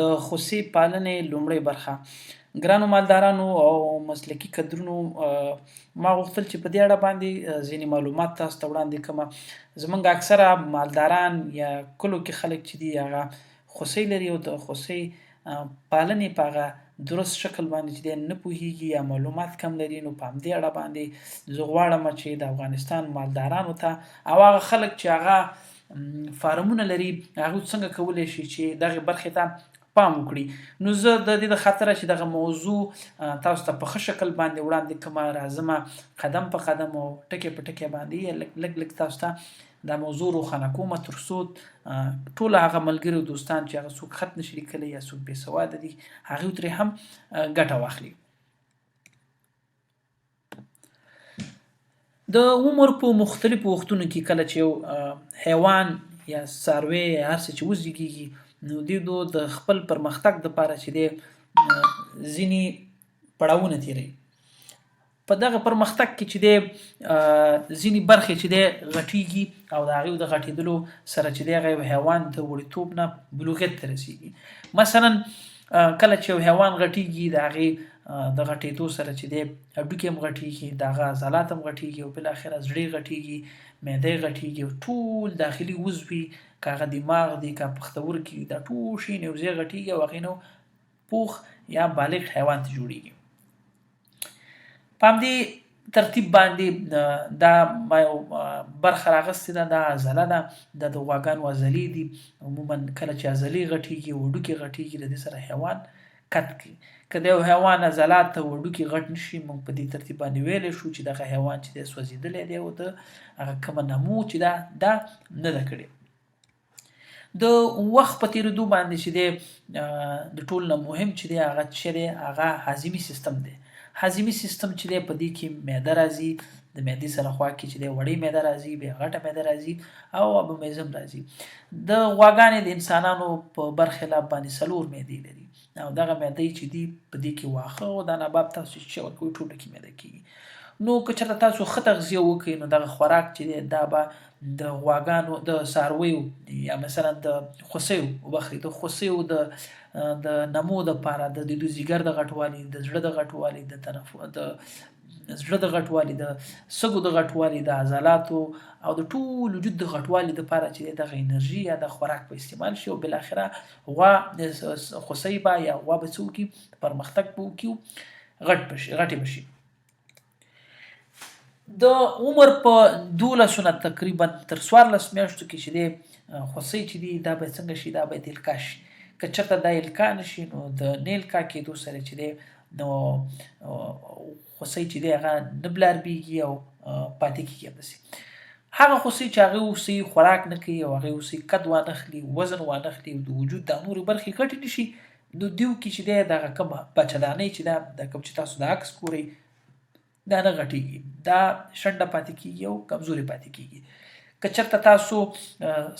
د خوسي پالنې لومړۍ برخه ګرانو مالدارانو او مسلکي کدرونو ما غوښتل چې په دې اړه باندې ځینې معلومات تاسو ته وړاندې کړم. زمونږ اکثره مالداران یا کلو کې خلک چې دي هغه خوسي لري او د خوسي پالنې په هغه درست شکل باندې چې دی نه پوهیږي یا معلومات کم لري. نو په همدې اړه باندې زه غواړم چې د افغانستان مالدارانو ته او هغه خلک چې هغه فارمونه لري هغه څنګه کولی شي چې دغه برخې ته پام وکړي. نو زه د دې د خاطره چې دغه موضوع تاسو ته په ښه شکل باندې وړاندې کوم راځم قدم په قدم او ټکی په ټکی باندې لږ تاسو ته دا موضوع روښانه کوم تر څو ټول هغه ملګري او دوستان چې هغه څوک خط نشي لیکلی یا څوک بې سواده دي هغوی ترې هم ګټه واخلي. د عمر په مختلفو وختونو کې کله چې یو حیوان یا څاروی یا هر څه چې وزیږیږي نو دوی د خپل پرمختګ دپاره چې دی ځینې پړاوونه تیروي. په دغه پرمختګ کې چې دی ځینې برخې چې دی غټیږي او د هغې د غټېدلو سره چې دی هغه یو حیوان د وړیتوب نه بلوغیت ته رسیږي. مثلا کله چې یو حیوان غټیږي د هغې د غټېدو سره چې دی هډوکي هم غټیږي، د هغه عضلات هم غټیږي او بالاخره زړه غټیږي، معده غټیږي او ټول داخلي عضوي که هغه دماغ دی که پښتورګي دا ټول شي یو ځای غټیږي او هغې نه پوخ یا بالغ حیوان ته جوړیږي. په همدې ترتیب باندې دا ما یو برخه راغستې ده، دا عضله ده، دا د غواګانو عضلې دي. عموما کله چې عضلې غټیږي وډوکي غټیږي د دې سره حیوان کت کوي. که د یو حیوان عضلات او وډوکي غټ نشي موږ په دې ترتیب باندې ویلی شو چې دغه حیوان چې دی سوځېدلی دی او د هغه کومه نمو چې دا نه ده کړې. د وخت په تیریدو باندې چې دی د ټول نه مهم چې دی هغه څه دی هغه هاضمي سیستم دی. هاضمي سیستم چې دی په دې کې معده راځي، د معدې سره خوا کې چې دی وړې معده راځي، بیا غټه معده راځي او ابومیزم راځي. د غواګانې د انسانانو په برخلاف باندې 4 معدې لري او دغه معدې چې دی په دې کې واښه او دا نبات تاسو چې ورکوي ټوله کې معده کېږي. نو که چېرته تاسو ښه تغذیه وکړئ نو دغه خوراک چې دی دا به د غواګانو د څارویو یا مثلا د خوسیو د خوسیو د نمو دپاره د دوی ځیګر د غټوالي، د زړه د غټوالي، د زړه د غټوالي، د سږو د غټوالي، د عضلاتو او د ټول وجود د غټوالي دپاره چې دغه انرژي یا د خوراک په استعمال شي او بالاخره غوا خوسۍ به یا غوا به څه وکړي پرمختګ به وکړي غټې به شي. د عمر په 12 نه تقریبا تر 14 میاشتو کې چې دی خوسۍ چې دی دا به څنګه شي، دا باید الکا شي. که چېرته دا الکا نشي نو د نه الکا کېدو سره چې دی نو خوسۍ چې دی هغه نه بلاربېږي او پاتې کېږي همداسې. هغه خوسۍ چې هغې اوسۍ خوراک نه کوي او هغې اوسۍ قد وانخلي، وزن وانخلي او د وجود دا نورې برخې غټې نه شي نو دیو کې چې دی دغه کومه بچهدانۍ چې ده د کوم چې تاسو د عکس ګورئ دا نه غټیږي، دا شنډه پاتې کېږي او کمزورې پاتې کېږي. که چېرته تاسو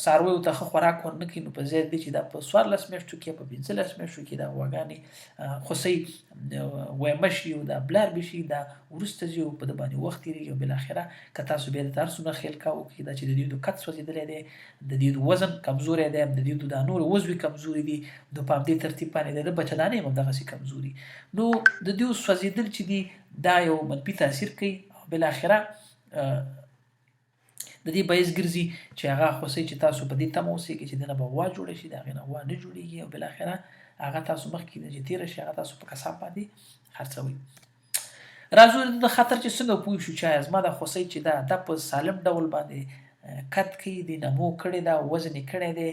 څارویو ته ښه خوراک ورنه کړئ نو په ځای دی چې دا په 14 میاشتو کې په 15 میاشتو کې دا غواګانې خوسۍ ویمه شي او دا بلاربې شي، دا وروسته ځي او په ده باندې وخت تېرېږي او بالاخره که تاسو بیا د هر څومره خیلکا وکړئ دا چې د دوی د قد سوځېدلی دی، د دوی د وزن کمزوری دی، د دوی دا نورې عضوې کمزوري دي، نو په همدې ترتیب باندې د ده بچهدانۍ هم همدغسې کمزوري. نو د دوی سوځېدل چې دي دا یو منفي تاثیر کوي او بالاخره د دې باعث ګرځي چې هغه خوسۍ چې تاسو په دې تمه اوسېږئ چې د نه به غوا جوړه شي، د هغې نه غوا نه جوړېږي او بالاخره هغه تاسو مخکې نه چې تېره شي هغه تاسو په کساب باندې خرڅوئ. راځو د خطر چې څنګه پوه شو چې زما دا خوسۍ چې ده دا په سالم ډول باندې قد کوي، د نمو کړې ده، وزن یې کړی دی،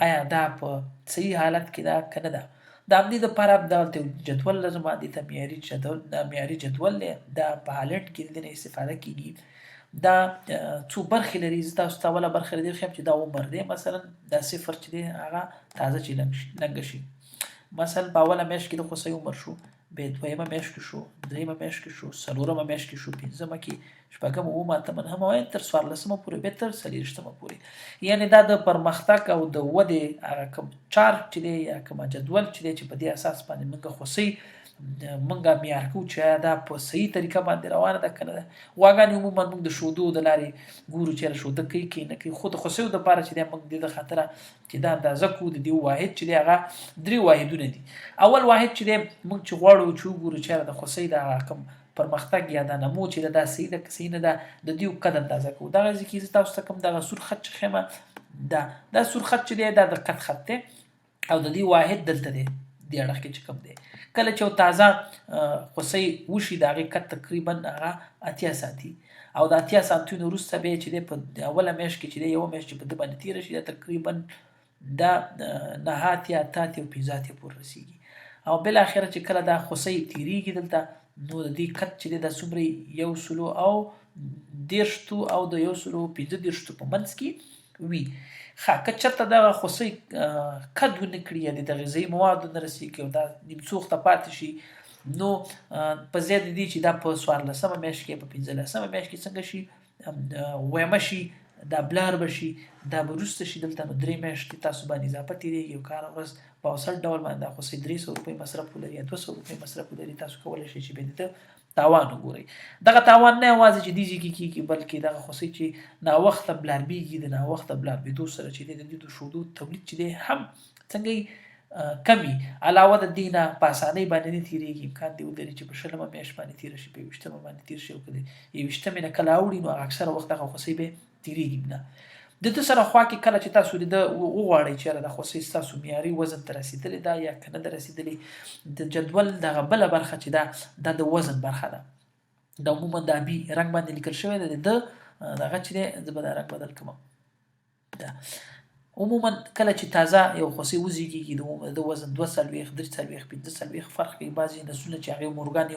آیا دا په صحیح حالت کې ده که نه ده. د همدې دپاره دلته جدول لرم، دې ته معیاري جدول دی، دا په هالنډ کې د دې نه استفاده کېږي. دا څو برخې لري، زه تاسو ته اوله برخه دې ښیم چې دا عمر دی. مثلا دا 0 چې دی هغه تازه چې لنګه شي، مثلا په اوله میاشت کې د خوسۍ عمر شو، بیا 2مه میاشت کې شو، 3مه میاشت کې شو، 4مه میاشت کې شو، 5مه کې، 6مه، 7مه، 8مه تر 14مه پورې، بیا تر 40مه پورې. یعنې دا د پرمختګ او د ودې هغه کوم چارټ چې دی یا کومه جدول چې دی چې په دې اساس باندې موږ خوسۍ منګه معیار کوو چې دا په صحیح طریقه باندې روانه ده کنه ده. غواګانې عموما موږ د شودو د لارې ګورو چې شوده کوي کې نه کوي، خو د خوسیو دپاره چې دی موږ د خاطره چې دا اندازه کوو د دې واحد چې دی هغه 3 واحدونه دي. اول واحد چې دی موږ چې غواړو چې وګورو چې د خوسۍ د کم پرمختګ یا د نمو چې دا صحیح ده که صحیح نه ده د دې قد اندازه کوو. دغه ځای کې زه تاسو ته کوم دغه سور خط چې ښیمه دا سور خط چې دی دا د قد خط دی او د دې واحد دلته دی دې اړخ کې چې کوم دی. کله چې تازه خوسۍ وشي د هغې قد تقریبا هغه 80 سانتي او د 80 سانتیو وروسته بیا چې دی په اوله میاشت کې چې دی یوه میاشت چې په ده باندې تېره شي دا تقریبا دا 9 اتیا 8 او 15 پورې رسېږي او بالاخره چې کله دا خوسۍ تېرېږي دلته نو د دې قد چې دی دا څومره 110 او د 115 په منځ کې وي. که چېرته دغه خوسۍ قد ونه کړي یا د غذایي موادو نه رسېږي او دا نیمڅوخته پاتې شي نو په ځای د دې چې دا په 14مه میاشت کې په 15مه میاشت کې څنګه شي ویمه شي دا بلار به شي دا به وروسته شي دلته نو 3 میاشتې تاسو باندې اضافه تېرېږي او کار ورځ په اوسط ډول باندې دا خوسۍ 300 روپۍ مصرف ولري یا 200 روپۍ مصرف ولري تاسو کولی شئ چې بیا د تاوان وګورئ. دغه تاوان نه یوازې چې دې ځای کې کېږي بلکې دغه خوسۍ چې ناوخته بلاربېږي د ناوخته بلاربېدو سره چې دی د دې د شودو تولید چې دی هم څنګه کمي علاوه د دې نه په اسانۍ باندې نه تېرېږي. امکان دی ولري چې په 20مه میاشت باندې تېره شي په 21مه باندې تېر شي او که د 21مې نه کله اوړي نو اکثره وخت دغه خوسۍ به تېرېږي نه. د ده سره خوا کې کله چې تاسو د ده وغواړئ چې د خوسۍ ستاسو معیاري وزن ته رسېدلې ده یا که نه ده رسېدلې د جدول دغه بله برخه چې دا د وزن برخه ده دا عموما د آبي رنګ باندې لیکل شوی ده د ده دغه چې دی زه به دا رنګ بدل کړم. دا عموما کله چې تازه یو خوسۍ وزېږېږي د وزن 2 3 5 فرق کوي. بعضې نسلونه چې هغې مورګانې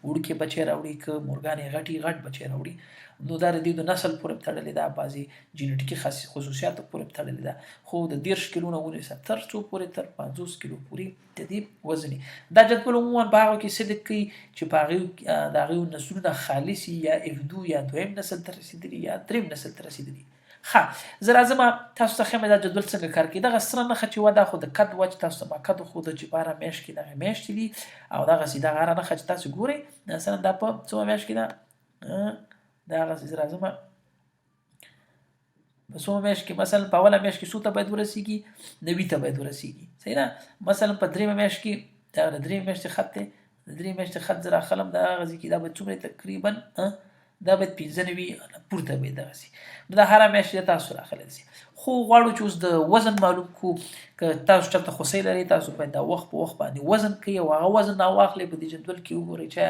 وړوکې بچی راوړي که مورګانې غټ بچی راوړي نو دا د دې د نسل پورې تړلې ده بعضې جینټیکي خصوصیاتو پورې تړلې ده خو د 30 کیلو نه ونیسه تر څو پورې تر 50 کیلو پورې د دې وزن دا جدول عموما په هغه کې صدق کوي چې په هغې د هغې نسلونه خالص یا افدو یا دویم نسل ته رسېدلي یا دریم نسل ته رسېدلي. زه راځم تاسو ته ښیم دا جدول څنګه کار کوي. دغه سره نښه چې وه دا خو د قد وه چې تاسو ته ما قد وښوده چې په هره میاشت کې دغه میاشتې دي او دغسې دغه هره نښه چې تاسو ګورئ مثلا دا په څومه میاشت کې ده دا هغسې زه راځم په څومه میاشت کې مثلا په اوله میاشت کې څو ته باید ورسېږي 90 ته باید ورسېږي صحیح ده. مثلا په 3مه میاشت کې دا د 3 میاشتې خط دی د 3 میاشتې خط زه راخلم دا هغه ځای کې دا باید څومره تقریبا دا باید 15 پورته باید دغسې دا هره میاشت تاسو راخلی شي. خو غواړو چې اوس د وزن معلوم کړو که تاسو چېرته خوسۍ لرئ تاسو باید دا وخت په وخت باندې وزن کوئ او هغه وزن راواخلئ په دې جدول کې وګورئ چې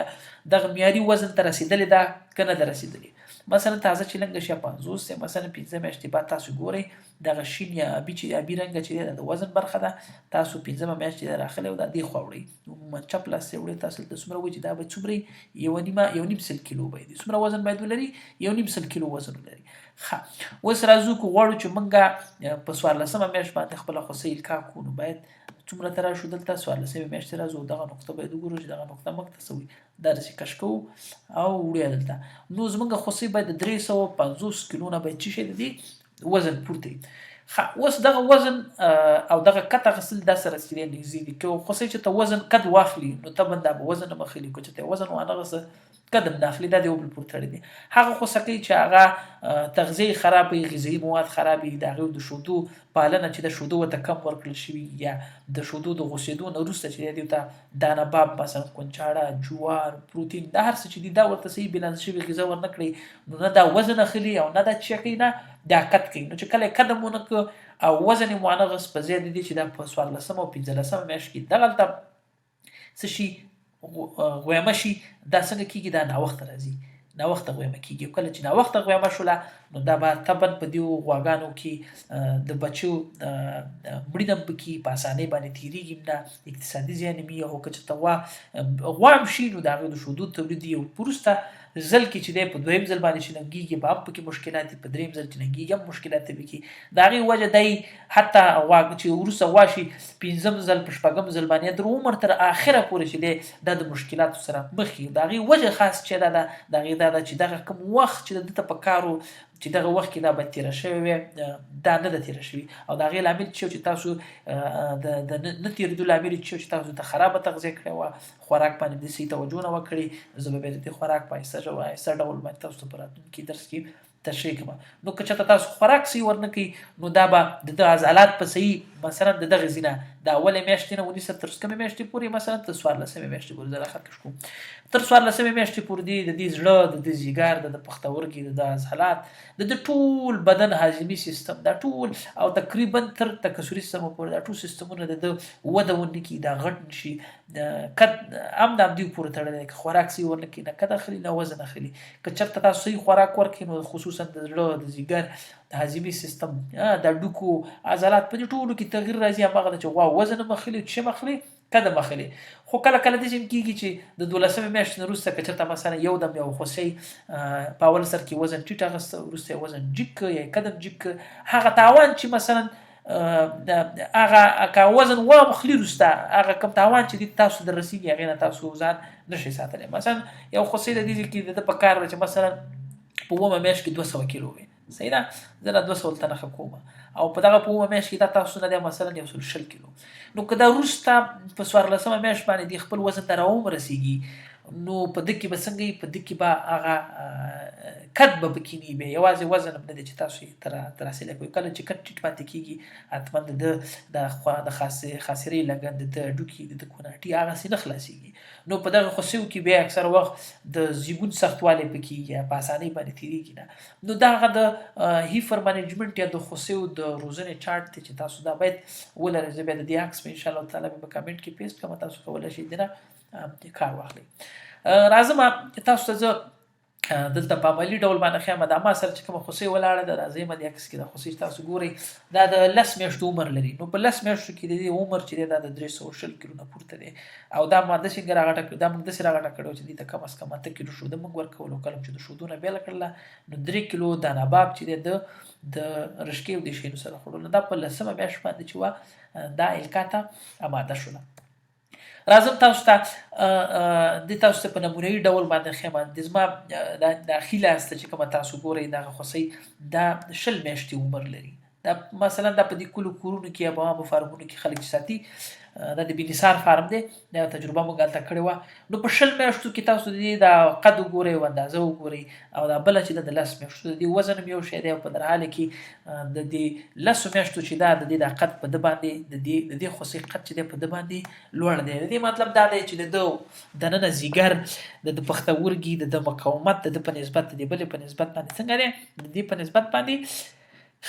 دغه معیاري وزن ته رسېدلې ده که نه ده رسېدلې. مثلا تازه چې لنګه شي 50 دی مثلا 15 میاشتې بعد تاسو ګورئ دغه شین یا آبي رنګه چې دی د وزن برخه ده تاسو 15مه میاشت چې راخلی او دا دې خوا وړئ عموما چپ لاس یې وړئ تاسو دلته څومره وایي چې دا باید څومره 1.5 سل کیلو باید څومره وزن باید ولري 1.5 سل کیلو وزن ولري. اوس راځو که غواړو چې موږ په 14مه میاشت باندې خپله خوسۍ القا کړو نو باید څومره ته راشو دلته 14مې میاشتې راځو دغه نقطه باید وګورو چې دغه نقطه موږ ته څه وي دا داسې کش کوو او وړو یې دلته نو زموږ خوسۍ باید د 350 کیلو نه باید څه شی د دې وزن پورته وي. اوس دغه وزن او دغه قد اخیستل دا سره چې دی نږدې دي که خوسۍ چې ته وزن قد واخلي نو طبعا دا به وزن هم اخلي که چې ته وزن وانغسته قد هم نه اخلي دا د یو بل پورې تړلی دی. هغه خوسکۍ چې هغه تغذیه خراب وي غذایي مواد خراب وي د هغې د شودو پالنه چې د شودو ورته کم ورکړل شوي یا د شودو د غوڅېدو نه وروسته چې دی ورته دانه باب مثلا کونچاړه جوار پروتین دا هر څه چې دي دا ورته صحیح بیلانس شوي غذا ورنه کړئ نو نه دا وزن اخلي او نه دا څه کوي نه دا قد کوي. نو چې کله یې قد هم ونه کړه او وزن یې وانغست په ځای د دې چې دا په 14مه او 15مه میاشت کې دغلته څه شي غویمه شي دا څنګه کېږي دا ناوخته راځي ناوخته غویمه کېږي. کله چې ناوخته غویمه شوله نو دا به طبعا په دې غواګانو کې د بچو مړینه هم پکې په اسانۍ باندې تېرېږي نه اقتصادي زیان هم وي او که چېرته غوا هم شي نو د هغې د شودو تولید یو وروسته ځل کې چې دی په دویم ځل باندې چې ننګېږي به هم پکې مشکلات دي په دریم ځل چې ننګېږي هم مشکلات به پکې د هغې وجه دی حتی غوا چې وروسته غوا شي 5م ځل په 6م ځل باندې در عمر تر آخره پورې چې دی دا د مشکلاتو سره مخ وي. د هغې وجه خاص چې دا ده د هغې دا ده چې دغه کوم وخت چې د ده ته په کار و چې دغه وخت کې دا به تېره شوې وي دا نه ده تېره شوې او د هغې لامل چې تاسو د نه تېرېدو لامل چې تاسو ته خرابه تغذیه کړې وه خوراک باندې داسې توجه نه وه کړې زه به بیا د دې خوراک په آهسته ډول باندې تاسو ته په راتلونکي درس کې تشریح کوم نو که چېرته تاسو خوراک صحیح ورنه کوئ نو دا به د عضلات په صحیح مثلا د دغې ځای نه د اولې میاشتې نه ونیسه تر کومې میاشتې پورې مثلا تر 14مې میاشتې پورې زه راخط کوم تر 14مې میاشتې پورې د دې زړه د دې ځیګر د پښتورګي د عضلات د ټول بدن هاضمي سیستم دا ټول او تقریبا تر تکثري سیستم پورې دا ټول سیستمونه د وده ونه کړي دا غټ نشي کد هم د دې پورې تړلی که خوراک صحیح ورنه کړي نه کد اخلي نه وزن اخلي که چېرته تاسو صحیح خوراک ورکړئ نو خصوصا د زړه د ځیګر د هاضمي سیستم د ډوکو عضلات په دې ټولو کې تغییر راځي هماغه ده چې وزن هم اخلي چې اخلي قدم اخلي خو کله کله داسې کېږي چې د 12مې میاشتې نه وروسته که چېرته مثلا یو دم یو خوسۍ په اول سر کې وزن ټیټ اخیسته وروسته یې وزن جګ کړه یا قدم جګ کړه هغه تاوان چې مثلا هغه که وزن واخلي وروسته هغه کم تاوان چې تاسو در رسېږي هغې نه تاسو ځان نشئ ساتلی مثلا یو خوسۍ د دې کې د ده په کار ده چې مثلا په 9مه میاشت کې 200 کیلو وي صحیح ده زه لا 200 ته نښه کوم او په دغه په 9مه میاشت کې دا تاسو نه دی مثلا 120 کیلو نو که دا وروسته په 14مه میاشت باندې د خپل وزن ته راومرسېږي نو په ده کې به څنګه په ده کې به هغه کد به پکې نه وي یوازې وزن هم نه دی چې تاسو یې تر حاصله کوئ کله چې کد ټیټ پاتې کېږي حتما د خاصرې لګن د ډوکي د کوناټي هغسې نه خلاصېږي نو په دغه خوسیو کې بیا اکثر وخت د زیږون سختوالی پکې یا په اسانۍ باندې تېرېږي نه نو دغه د هیفر منیجمنټ یا د خوسیو د روزنې چارټ دی چې تاسو دا باید ولرئ زه بیا د دې عکس به انشاءالله تعالی په کمنټ کې پیسټ کړم تاسو کولی شئ د نه کار واخلئ راځم تاسو ته زه دلته په عملي ډول باندې ښیم دا ما سره چې کومه خوسۍ ولاړه ده راځئ د عکس کې دا خوسۍ تاسو ګورئ دا د 10 میاشتو عمر لري نو په 10 میاشتو کې د دې عمر چې دی دا د 320 کیلو نه پورته دی او دا ما داسې راغټه دا موږ داسې راغټه کړو چې دې ته کم از کم 8 کیلو شوده موږ ورکولو کله چې د شودو نه بیله کړله نو 3 کیلو دانه باب چې دی د رشکې او د شیانو سره خوړلو دا په 10مه میاشت باندې چې وه دا الکا ته اماده شوله راځم تاسو ته په نمونهي ډول باندې ښیم د زما د ښي لاس ته چې کومه تاسو ګورئ دغه خوسۍ دا 20 میاشتې عمر لري دا مثلا دا په دې کلو کورونو کې یا په عامو فارمونو کې خلک ساتي دا د بینسار فارم دی دا تجربه موږ هلته کړې وه نو په 20 میاشتو کې تاسو د دې د قد وګورئ او اندازه وګورئ او دا بله چې ده د 10 میاشتو د دې وزن هم یو شی دی او په در حال کې د دې 10 میاشتو چې دا د دې د قد په ده باندې د دې خوسۍ قد چې دی په ده باندې لوړ دی د دې مطلب دا دی چې د ده دننه ځیګر د پښتورګي د ده مقاومت د ده په نسبت د دې بلې په نسبت باندې څنګه دی د دې په نسبت باندې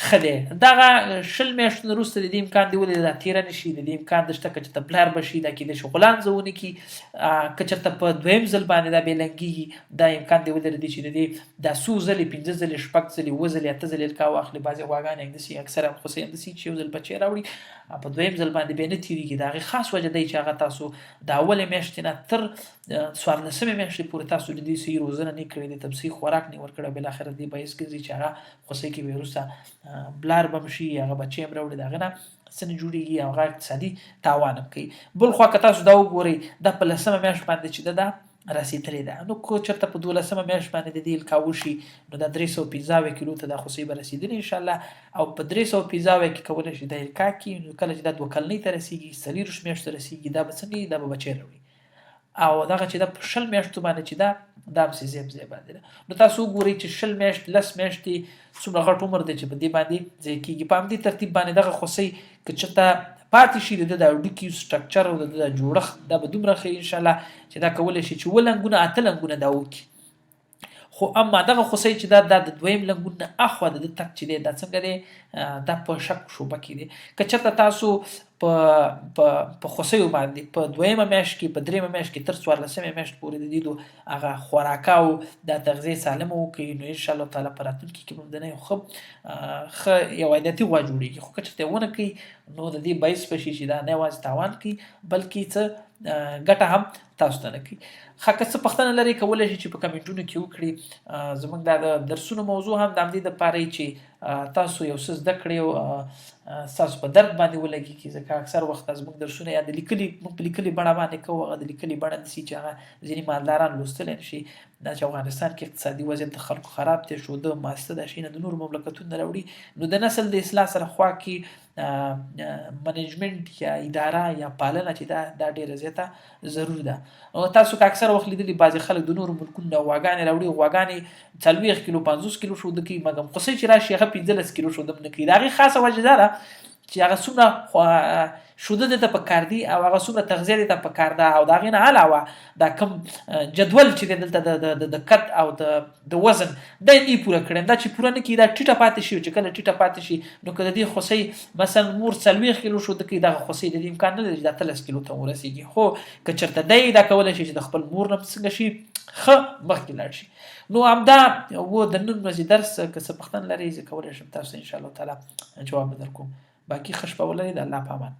ښه دی دغه 20 میاشتو نه وروسته د دې امکان دی ولې دا تېره نه شي د دې امکان د شته که چېرته بلار به شي دا کېدای شي غولانځه ونه کړي که چېرته په 2یم ځل باندې دا بې لنګېږي دا امکان دی ولري چې د دې دا 100 ځلې 15 ځلې 6 ځلې 7 ځلې 8 ځلې الکا واخلي بعضې غواګانې همداسې اکثره خوسۍ همداسې چې یو ځل بچی راوړي په 2یم ځل باندې بیا نه تېرېږي د هغې خاص وجه دی چې هغه تاسو د اولې میاشتې نه تر 14مې میاشتې پورې تاسو د دې صحیح روزنه نه کړې د ته صحیح خوراک نه ورکړی بالاخره دې باعث ګرځي چې هغه خوسۍ کې بیا وروسته بلار به هم شي هغه بچی هم راوړي د هغې نه څه نه جوړېږي او هغه اقتصادي تاوان هم کوي بل خوا که تاسو دا وګورئ دا په 10مه میاشت باندې چې ده رسېدلې ده نو که چېرته په 12مه میاشت باندې د دې الکا وشي نو دا 315 کیلو ته دا خوسۍ به رسېدلې انشاءالله او په 315 کې کولی شي دا الکا کړي نو کله چې دا 2 کلنۍ ته رسېږي 40 میاشتو ته رسېږي دا به څنګه دا به بچی راوړي او دغه چې دا په 20 میاشتو باندې چې دا هم سې ځای باندې ده نو تاسو وګورئ چې 20 میاشتې 10 میاشتې څومره غټ عمر دی چې په دې باندې ځای کېږي په همدې ترتیب باندې دغه خوسۍ که چېرته پاتې شي د ده د هډوکي سټرکچر او د ده د جوړښت دا به دومره ښه انشاءالله چې دا کولی شي چې 7 لنګونه 8 لنګونه دا وکړي خو اما دغه خوسۍ چې دا د 2یم لنګون نه اخوا د ده تګ چې دی دا څنګه دی دا په شک شوبه کې دی که چېرته تاسو په خوسیو باندې په 2مه میاشت کې په 3مه میاشت کې تر 14مې میاشت پورې د دې هغه خوراکه او د تغذیې سالمه وکړئ نو انشاءالله تعالی په راتلونکي کې به د نه ښه یو عادتي غوا جوړېږي خو که چېرته ونه کوي نو د دې باعث به شي چې دا نه یوازې تاوان کوي بلکې څه ګټه هم تاسو ته نه کوي ښه که څه پوښتنه لرئ کولی شئ چې په کمنټونو کې وکړي زموږ دا د درسونو موضوع هم د همدې دپاره چې تاسو یو څه زده کړی او ستاسو په درد باندې ولګېږي، ځکه اکثر وخت زموږ درسونه یا د لیکلي موږ په لیکلي بڼه باندې کوو، هغه د لیکلي بڼه نیسي چې هغه ځینې مالداران لوستلی نه شي. دا چې افغانستان کې اقتصادي وضعیت د خلکو خراب دی شو، د ماسته دا شي نه د نورو مملکتونو نه راوړي، نو د نسل د اصلاح سره خوا کې منیجمنت یا اداره یا پالنه چې دا ډېره زیاته ضرور ده. او تاسو که اکثر وخت لیدلي بعضې خلک د نورو ملکونو نه غواګانې راوړي، غواګانې 40 کیلو 50 کیلو شوده کوي، مګم قصې چې راشي هغه 15 کیلو شوده نه کوي. د هغې خاصه وجه دا ده چې هغه څومره شوده دته په کار دي او هغه څومره تغذیه دته په کار ده، او د هغې نه علاوه دا کوم جدول چې دی دلته د کت او د وزن دا یې پوره کړی، دا چې پوره نه کړي دا ټیټه پاتې شي، چې کله ټیټه پاتې شي نو که د دې خوسۍ مثلا مور 40 کیلو شوده کوي، دغه خوسۍ د دې امکان نه لري چې دا 13 کیلو ته ورسېږي. خو که چېرته دی دا کولی شي چې د خپل مور نه څنګه شي ښه مخکې لاړ شي. نو همدا و د نن ورځې درس. که څه پوښتنه لرئ زه کولی شم تاسو انشاءالله تعالی جواب درکوم. باقي ښه شپه ولرئ، د الله په امان.